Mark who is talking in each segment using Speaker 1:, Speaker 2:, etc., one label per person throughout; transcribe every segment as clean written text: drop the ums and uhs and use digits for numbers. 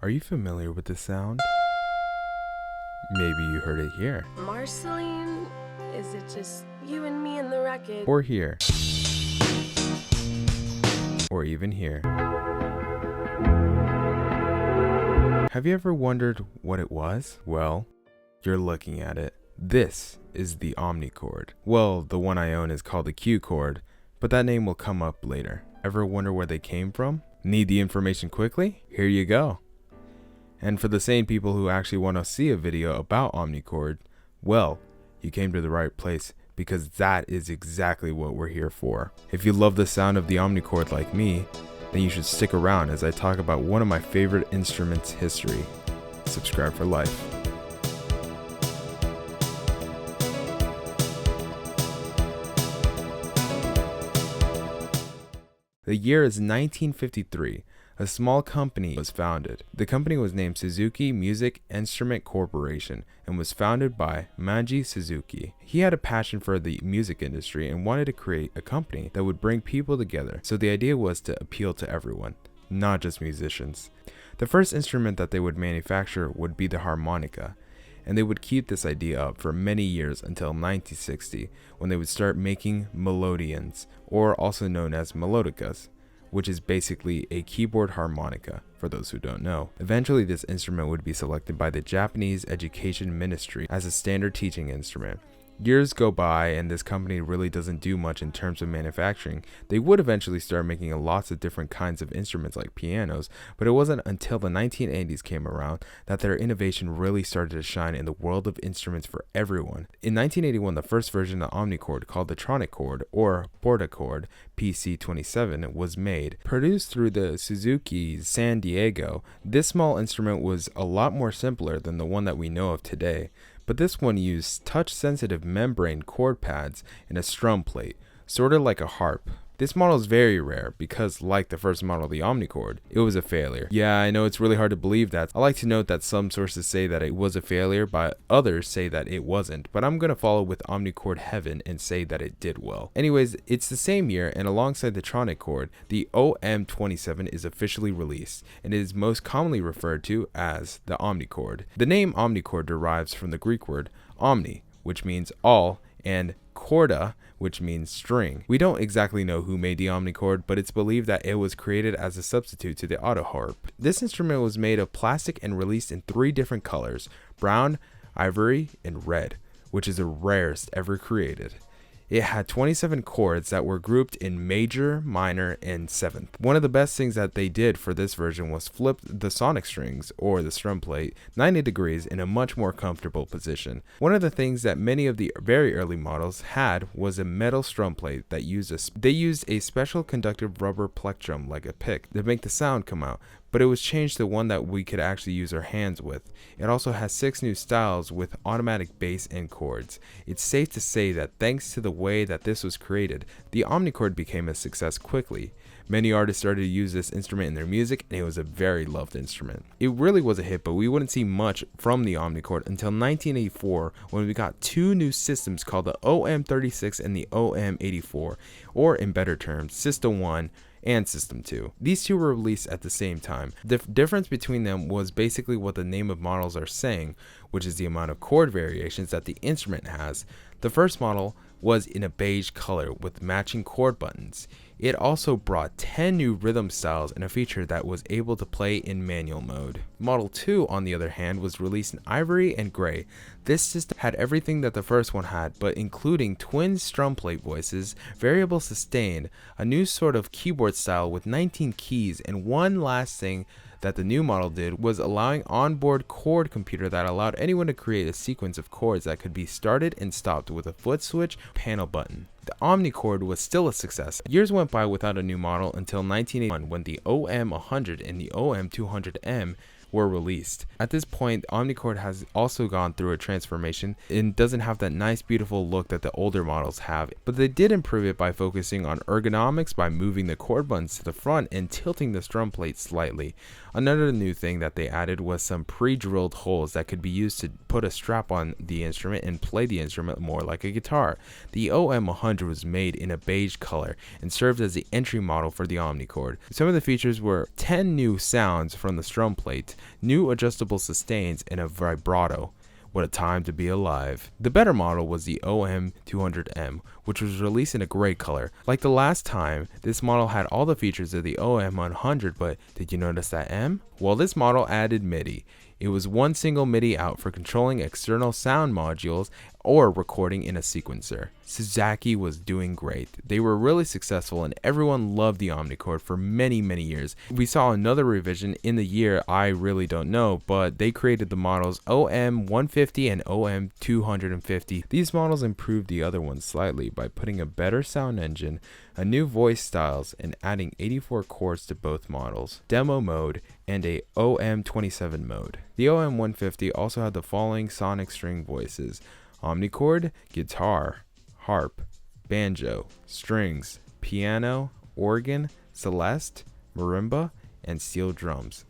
Speaker 1: Are you familiar with this sound? Maybe you heard it here.
Speaker 2: Marceline, is it just you and me in the record?
Speaker 1: Or here. Or even here. Have you ever wondered what it was? Well, you're looking at it. This is the omnichord. Well, the one I own is called the Q chord, but that name will come up later. Ever wonder where they came from? Need the information quickly? Here you go. And for the sane people who actually want to see a video about omnichord, well, you came to the right place because that is exactly what we're here for. If you love the sound of the omnichord like me, then you should stick around as I talk about one of my favorite instruments' history. Subscribe for life. The year is 1953. A small company was founded. The company was named Suzuki Music Instrument Corporation and was founded by Manji Suzuki. He had a passion for the music industry and wanted to create a company that would bring people together. So the idea was to appeal to everyone, not just musicians. The first instrument that they would manufacture would be the harmonica, and they would keep this idea up for many years until 1960, when they would start making melodeons, or also known as melodicas, which is basically a keyboard harmonica, for those who don't know. Eventually, this instrument would be selected by the Japanese Education Ministry as a standard teaching instrument. Years go by and this company really doesn't do much in terms of manufacturing. They would eventually start making lots of different kinds of instruments like pianos, but it wasn't until the 1980s came around that their innovation really started to shine in the world of instruments for everyone. In 1981, the first version of omnichord, called the tronic chord or portachord PC27, was made. Produced through the Suzuki San Diego, this small instrument was a lot more simpler than the one that we know of today. But this one used touch-sensitive membrane chord pads and a strum plate, sort of like a harp. This model is very rare because, like the first model, the omnichord, it was a failure. Yeah, I know it's really hard to believe that. I like to note that some sources say that it was a failure, but others say that it wasn't. But I'm going to follow with omnichord heaven and say that it did well. Anyways, it's the same year, and alongside the tronic chord, the OM27 is officially released, and it is most commonly referred to as the omnichord. The name omnichord derives from the Greek word omni, which means all, and chorda, which means string. We don't exactly know who made the omnichord, but it's believed that it was created as a substitute to the autoharp. This instrument was made of plastic and released in 3 different colors: brown, ivory, and red, which is the rarest ever created. It had 27 chords that were grouped in major, minor, and seventh. One of the best things that they did for this version was flip the sonic strings, or the strum plate, 90 degrees in a much more comfortable position. One of the things that many of the very early models had was a metal strum plate that used a special conductive rubber plectrum like a pick to make the sound come out, but it was changed to one that we could actually use our hands with. It also has 6 new styles with automatic bass and chords. It's safe to say that thanks to the way that this was created, the omnichord became a success quickly. Many artists started to use this instrument in their music, and it was a very loved instrument. It really was a hit, but we wouldn't see much from the omnichord until 1984, when we got 2 new systems called the OM36 and the OM84, or in better terms, System 1 and System 2. These 2 were released at the same time. The difference between them was basically what the name of models are saying, which is the amount of chord variations that the instrument has. The first model was in a beige color with matching chord buttons. It also brought 10 new rhythm styles and a feature that was able to play in manual mode. Model 2, on the other hand, was released in ivory and gray. This system had everything that the first one had, but including twin strum plate voices, variable sustain, a new sort of keyboard style with 19 keys, and one last thing that the new model did was allowing onboard chord computer that allowed anyone to create a sequence of chords that could be started and stopped with a foot switch panel button. The omnichord was still a success. Years went by without a new model until 1981, when the OM100 and the OM200M were released. At this point, the omnichord has also gone through a transformation and doesn't have that nice beautiful look that the older models have, but they did improve it by focusing on ergonomics by moving the chord buttons to the front and tilting the strum plate slightly. Another new thing that they added was some pre-drilled holes that could be used to put a strap on the instrument and play the instrument more like a guitar. The OM100 was made in a beige color and served as the entry model for the omnichord. Some of the features were 10 new sounds from the strum plate, new adjustable sustains, and a vibrato. What a time to be alive. The better model was the OM200M, which was released in a gray color. Like the last time, this model had all the features of the OM100, but did you notice that M? Well, this model added MIDI. It was one single MIDI out for controlling external sound modules or recording in a sequencer. Suzaki was doing great. They were really successful and everyone loved the omnichord for many years. We saw another revision in the year I really don't know, but they created the models OM150 and OM250. These models improved the other ones slightly by putting a better sound engine, a new voice styles, and adding 84 chords to both models, demo mode, and a OM27 mode. The OM150 also had the following sonic string voices: omnichord, guitar, harp, banjo, strings, piano, organ, celeste, marimba, and steel drums.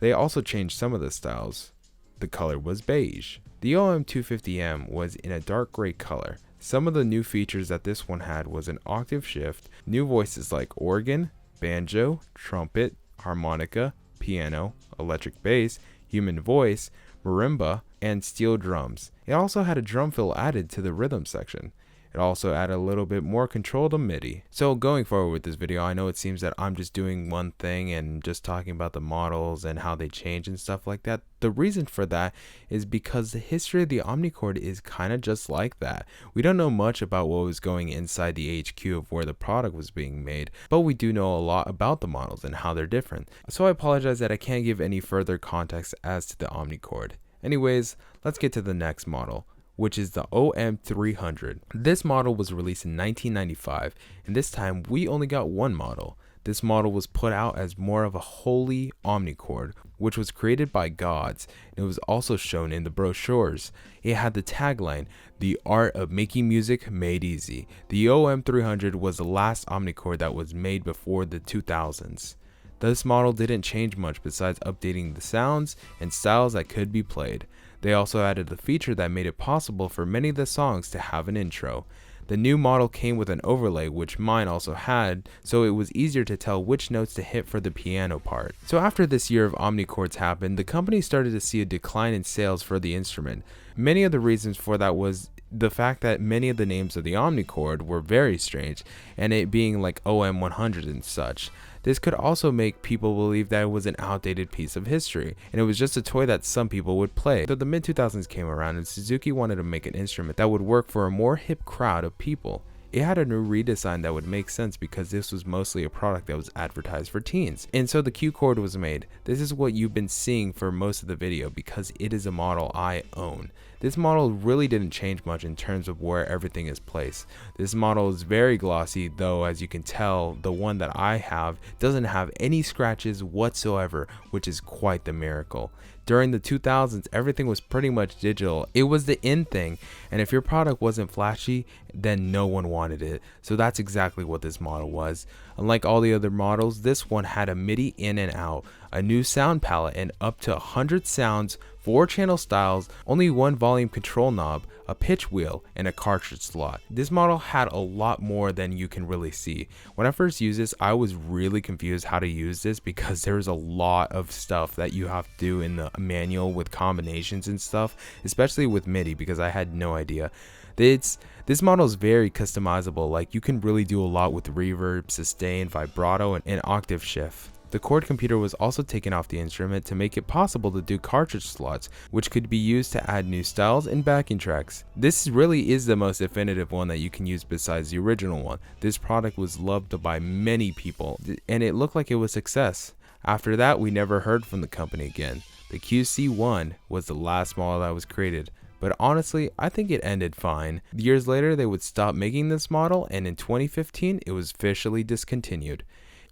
Speaker 1: They also changed some of the styles. The color was beige. The OM250M was in a dark gray color. Some of the new features that this one had was an octave shift, new voices like organ, banjo, trumpet, harmonica, piano, electric bass, human voice, marimba, and steel drums. It also had a drum fill added to the rhythm section. It also added a little bit more control to MIDI. So going forward with this video, I know it seems that I'm just doing one thing and just talking about the models and how they change and stuff like that. The reason for that is because the history of the omnichord is kind of just like that. We don't know much about what was going inside the HQ of where the product was being made, but we do know a lot about the models and how they're different. So I apologize that I can't give any further context as to the omnichord. Anyways, let's get to the next model, which is the OM300. This model was released in 1995, and this time we only got one model. This model was put out as more of a holy omnichord, which was created by gods, and it was also shown in the brochures. It had the tagline, "The art of making music made easy." The OM300 was the last omnichord that was made before the 2000s. This model didn't change much besides updating the sounds and styles that could be played. They also added the feature that made it possible for many of the songs to have an intro. The new model came with an overlay, which mine also had, so it was easier to tell which notes to hit for the piano part. So after this year of omnichords happened, the company started to see a decline in sales for the instrument. Many of the reasons for that was the fact that many of the names of the omnichord were very strange, and it being like OM100 and such. This could also make people believe that it was an outdated piece of history, and it was just a toy that some people would play. So the mid-2000s came around and Suzuki wanted to make an instrument that would work for a more hip crowd of people. It had a new redesign that would make sense because this was mostly a product that was advertised for teens. And so the Q chord was made. This is what you've been seeing for most of the video because it is a model I own. This model really didn't change much in terms of where everything is placed. This model is very glossy, though as you can tell, the one that I have doesn't have any scratches whatsoever, which is quite the miracle. During the 2000s, everything was pretty much digital. It was the in thing, and if your product wasn't flashy, then no one wanted it. So that's exactly what this model was. Unlike all the other models, this one had a MIDI in and out, a new sound palette, and up to 100 sounds, 4 channel styles, only one volume control knob, a pitch wheel, and a cartridge slot. This model had a lot more than you can really see. When I first used this, I was really confused how to use this because there's a lot of stuff that you have to do in the manual with combinations and stuff, especially with MIDI because I had no idea. This model is very customizable, like you can really do a lot with reverb, sustain, vibrato, and octave shift. The chord computer was also taken off the instrument to make it possible to do cartridge slots, which could be used to add new styles and backing tracks. This really is the most definitive one that you can use besides the original one. This product was loved by many people, and it looked like it was a success. After that, we never heard from the company again. The QC1 was the last model that was created, but honestly, I think it ended fine. Years later, they would stop making this model, and in 2015, it was officially discontinued.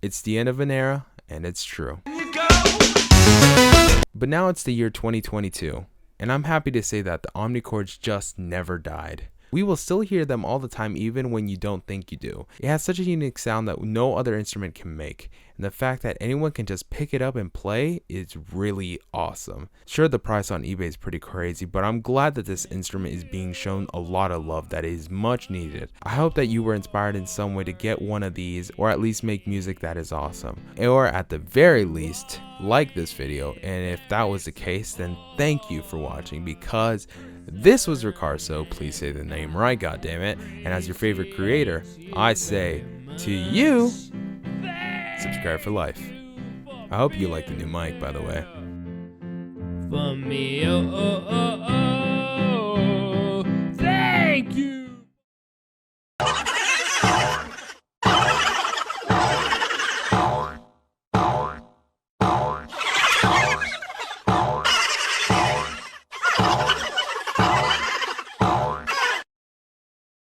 Speaker 1: It's the end of an era, and it's true. But now it's the year 2022, and I'm happy to say that the omnichords just never died. we will still hear them all the time even when you don't think you do. It has such a unique sound that no other instrument can make, and the fact that anyone can just pick it up and play is really awesome. Sure, the price on eBay is pretty crazy, but I'm glad that this instrument is being shown a lot of love that is much needed. I hope that you were inspired in some way to get one of these, or at least make music that is awesome, or at the very least like this video. And if that was the case, then thank you for watching, because this was Ricarsso. Please say the name right, goddammit. And as your favorite creator, I say to you, subscribe for life. I hope you like the new mic, by the way.
Speaker 3: For me, oh, oh, oh,